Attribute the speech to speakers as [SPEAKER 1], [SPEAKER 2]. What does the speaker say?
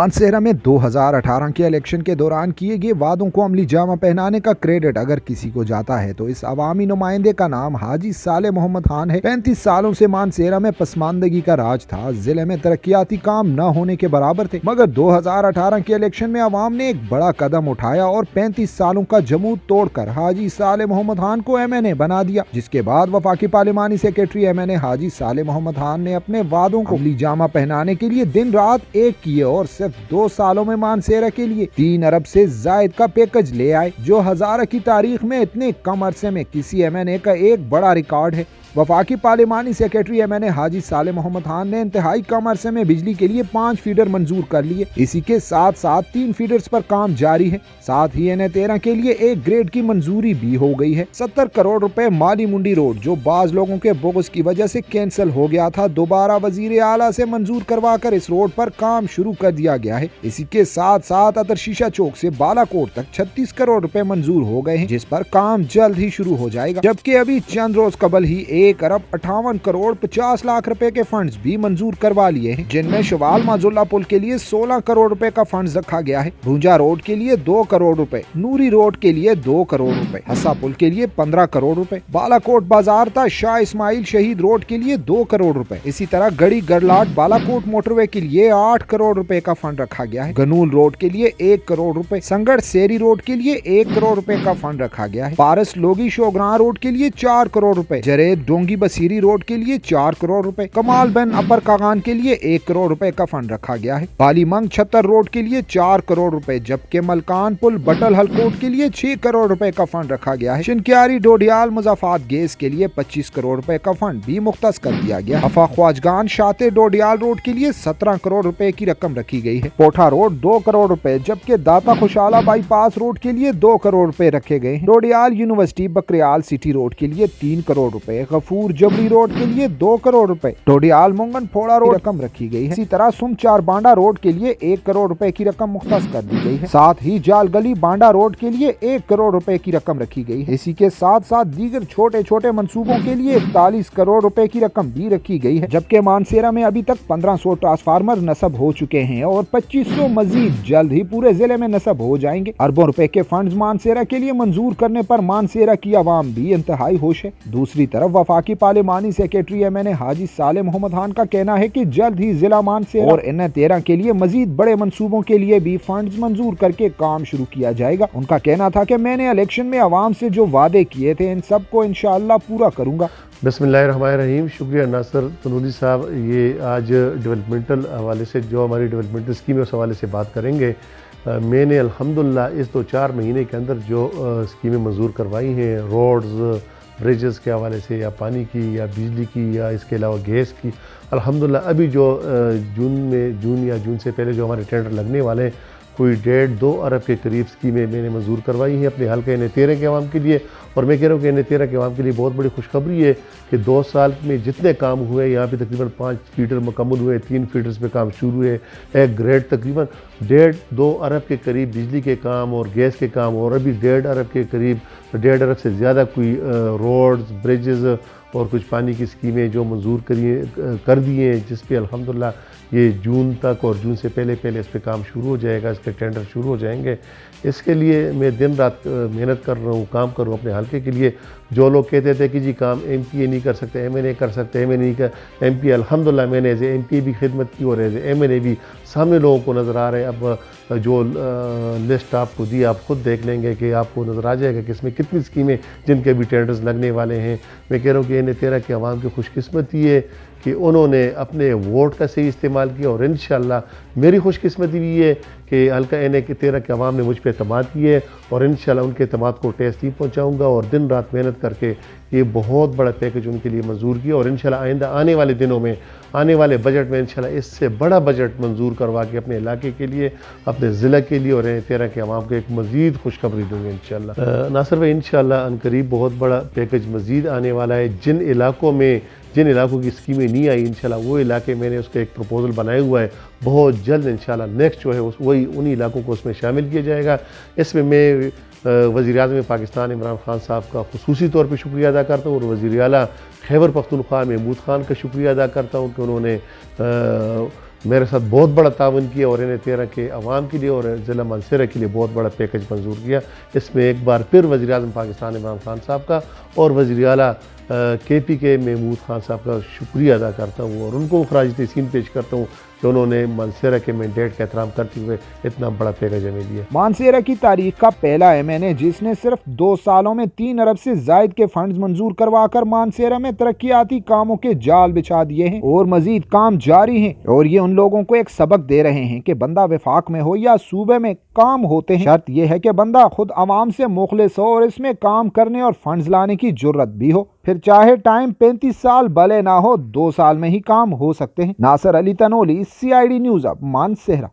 [SPEAKER 1] मानसेरा में 2018 के इलेक्शन के दौरान किए गए वादों को अमली जामा पहनाने का क्रेडिट अगर किसी को जाता है तो इस अवामी नुमाइंदे का नाम हाजी साले मोहम्मद खान है। 35 सालों से मानसेरा में पसमानदगी का राज था। जिले में तरक्याती काम न होने के बराबर थे, मगर 2018 के इलेक्शन में अवाम ने एक बड़ा कदम उठाया और 35 सालों का जमूद तोड़कर हाजी साले मोहम्मद खान को MNA बना दिया। जिसके बाद वफाकी पार्लिमानी सेक्रेटरी MNA हाजी साले मोहम्मद खान ने अपने वादों को अमली जामा पहनाने के लिए दिन रात एक किए और सिर्फ 2 सालों में मानसेरा के लिए 3 अरब से जायद का पैकेज ले आए, जो हजारा की तारीख में इतने कम अरसे में किसी MNA का एक बड़ा रिकॉर्ड है। वफाकी पार्लिमानी सेक्रेटरी MNA हाजी साले मोहम्मद खान ने इंतहाई कम अरसे में बिजली के लिए 5 फीडर मंजूर कर लिए। इसी के साथ साथ 3 फीडर्स पर काम जारी है। साथ ही NA13 के लिए एक ग्रेड की मंजूरी भी हो गई है। 70 करोड़ रुपए माली मुंडी रोड, जो बाज लोगों के बोगस की वजह से कैंसिल हो गया था, दोबारा वजीर आला से मंजूर करवाकर इस रोड पर काम शुरू कर दिया गया है। इसी के साथ साथ अतर शीशा चौक से बालाकोट तक 36 करोड़ रुपए मंजूर हो गए हैं, जिस पर काम जल्द ही शुरू हो जाएगा। जबकि अभी चंद रोज कबल ही 1 अरब 58 करोड़ 50 लाख रुपए के फंड्स भी मंजूर करवा लिए हैं, जिनमें शवाल माजुल्ला पुल के लिए 16 करोड़ रुपए का फंड्स रखा गया है, भूंजा रोड के लिए 2 करोड़ रुपए, नूरी रोड के लिए 2 करोड़ रुपए, हसा पुल के लिए 15 करोड़ रुपए, बालाकोट बाजार था शाह इस्माइल शहीद रोड के लिए 2 करोड़ रुपए। इसी तरह गड़ी गड़लाट बालाकोट मोटरवे के लिए 8 करोड़ रुपए का फंड रखा गया है। गनूल रोड के लिए 1 करोड़ रुपए, संगड़ सेरी रोड के लिए 1 करोड़ रुपए का फंड रखा गया है। पारस लोगी शोग्रां रोड के लिए 4 करोड़ रुपए, जरेद डोंगी बसीरी रोड के लिए 4 करोड़ रुपए, कमाल बेन अपर कागान के लिए 1 करोड़ रुपए का फंड रखा गया है। बालीमंग छत्तर रोड के लिए 4 करोड़ रुपए, जबकि मलकान पुल बटल हलकोट के लिए 6 करोड़ रुपए का फंड रखा गया है। शिनक्यारी डोडियाल मुजाफात गैस के लिए 25 करोड़ रुपए का फंड भी मुख्तस कर दिया गया। अफा ख्वाजगान शाते डोडियाल रोड के लिए 17 करोड़ रुपए की रकम रखी गई है। पोठा रोड 2 करोड़ रुपए, जबकि दाता खुशाला बाईपास रोड के लिए 2 करोड़ रुपए रखे गए हैं। डोडियाल यूनिवर्सिटी बकरियाल सिटी रोड के लिए 3 करोड़ रुपए, गफूर जबरी रोड के लिए 2 करोड़ रुपए, डोडियाल मुंगन फोड़ा रोड रकम रखी गई है। इसी तरह सुम चार बांडा रोड के लिए 1 करोड़ रुपए की रकम मुख्तस कर दी गई है। साथ ही जाल गली बांडा रोड के लिए 1 करोड़ रुपए की रकम रखी गई है। इसी के साथ साथ दीगर छोटे छोटे मंसूबों के लिए 41 करोड़ रुपए की रकम भी रखी गई है। जबकि मानसेरा में अभी तक 1500 ट्रांसफार्मर नस्ब हो चुके हैं और 2500 मजीद जल्द ही पूरे जिले में नस्ब हो जाएंगे। अरबों रुपए के फंड्स मानसेरा के लिए मंजूर करने पर मानसेरा की आवाम भी इंतहाई खुश है। दूसरी तरफ वफाकी पार्लिमानी सेक्रेटरी MNA हाजी साले मोहम्मद खान का कहना है कि जल्द ही जिला मानसेरा और NA13 के लिए मजीद बड़े मंसूबों के लिए भी फंड्स मंजूर करके काम शुरू किया जाएगा। उनका कहना था कि मैंने इलेक्शन में आवाम से जो वादे किए थे इन सबको इंशाअल्लाह पूरा करूंगा।
[SPEAKER 2] बिस्मिल्लाहिर्रहमानिर्रहीम। शुक्रिया नासिर तनूली साहब। ये आज डेवलपमेंटल हवाले से जो हमारी डेवलपमेंटल स्कीम है उस हवाले से बात करेंगे। मैंने अल्हम्दुलिल्लाह इस 2-4 महीने के अंदर जो स्कीमें मंजूर करवाई हैं, रोड्स ब्रिजेस के हवाले से या पानी की या बिजली की या इसके अलावा गैस की, अल्हम्दुलिल्लाह अभी जो जून से पहले जो हमारे टेंडर लगने वाले हैं, कोई 1.5-2 अरब के करीब स्कीमें मैंने मंजूर करवाई हैं अपने हल्के NA13 के अवाम के लिए। और मैं कह रहा हूँ कि NA13 के अवाम के लिए बहुत बड़ी खुशखबरी है कि 2 साल में जितने काम हुए, यहाँ पे तकरीबन 5 फीडर मुकम्मल हुए, 3 फीडर्स पे काम शुरू हुए, एक ग्रेड तकरीबन 1.5-2 अरब के करीब बिजली के काम और गैस के काम, और अभी 1.5 अरब के करीब 1.5 अरब से ज़्यादा कोई रोड्स ब्रिजेज़ और कुछ पानी की स्कीमें जो मंजूर कर दिए हैं, जिस पे अल्हम्दुलिल्लाह ये जून तक और जून से पहले इस पे काम शुरू हो जाएगा, इसके टेंडर शुरू हो जाएंगे। इसके लिए मैं दिन रात मेहनत कर रहा हूँ, काम कर रहा हूँ अपने हल्के के लिए। जो लोग कहते थे कि जी काम MPA नहीं कर सकते, MNA कर सकते, MNA नहीं कर MPA, अल्हम्दुलिल्लाह मैंने एज MPA भी खिदमत की और एज MNA भी सामने लोगों को नज़र आ रहे हैं। अब जो लिस्ट आपको दी आप खुद देख लेंगे कि आपको नज़र आ जाएगा कि इसमें कितनी स्कीमें जिनके भी टेंडर्स लगने वाले हैं। मैं कह रहा हूँ कि NA13 के अवाम की खुशकिस्मती है कि उन्होंने अपने वोट का सही इस्तेमाल किया, और इंशाअल्लाह मेरी खुशकिस्मती भी है कि हल्का NA13 के अवाम ने मुझ पर एतमाद की है, और इंशाअल्लाह उनके एतमाद को टेस्ट ही पहुँचाऊँगा और दिन रात मेहनत करके ये बहुत बड़ा पैकेज उनके लिए मंजूर किया। और इंशाअल्लाह आइंदा आने वाले दिनों में, आने वाले बजट में इंशाअल्लाह इससे बड़ा बजट मंजूर करवा के अपने इलाके के लिए, अपने ज़िला के लिए और NA13 के अवाम को एक मज़ीद खुशखबरी दूँगे इंशाअल्लाह। नासिर भाई, इंशाअल्लाह अनकरीब बहुत बड़ा पैकेज मज़ीद आने वाला है। जिन इलाकों की स्कीमें नहीं आई, इंशाल्लाह वो इलाके मैंने उसका एक प्रपोज़ल बनाया हुआ है, बहुत जल्द इंशाल्लाह नेक्स्ट जो है वही उन्हीं इलाकों को उसमें शामिल किया जाएगा। इसमें मैं वज़ीर-ए-आज़म पाकिस्तान इमरान खान साहब का खुसूसी तौर पर शुक्रिया अदा करता हूँ, और वज़ीर आला खैबर पख्तूनख्वा महमूद खान का शुक्रिया अदा करता हूँ कि उन्होंने मेरे साथ बहुत बड़ा ताउन किया और इन्हें 13 के अवाम के लिए और ज़िला मानसरा के लिए बहुत बड़ा पैकेज मंजूर किया। इसमें एक बार फिर वज़ीर-ए-आज़म पाकिस्तान इमरान खान साहब का और वज़ीर आला KPK महमूद खान साहब का शुक्रिया अदा करता हूँ और उनको खराज तहसीन पेश करता हूँ कि उन्होंने मानसेरा के मैंडेट का एहतराम करते हुए इतना बड़ा पैकेज हमें दिया।
[SPEAKER 1] मानसेरा की तारीख का पहला MNA जिसने सिर्फ 2 सालों में 3 अरब से जायद के फंड्स मंजूर करवाकर मानसेरा में तरक्याती कामों के जाल बिछा दिए हैं और मजीद काम जारी हैं और ये उन लोगों को एक सबक दे रहे हैं कि बंदा विफाक में हो या सूबे में काम होते हैं, शर्त यह है कि बंदा खुद अवाम से मुखलिस हो और इसमें काम करने और फंड्स लाने की जुर्रत भी हो। फिर चाहे टाइम 35 साल भले ना हो, 2 साल में ही काम हो सकते हैं। नासिर अली तनोली, CID न्यूज़ अब मानसेरा।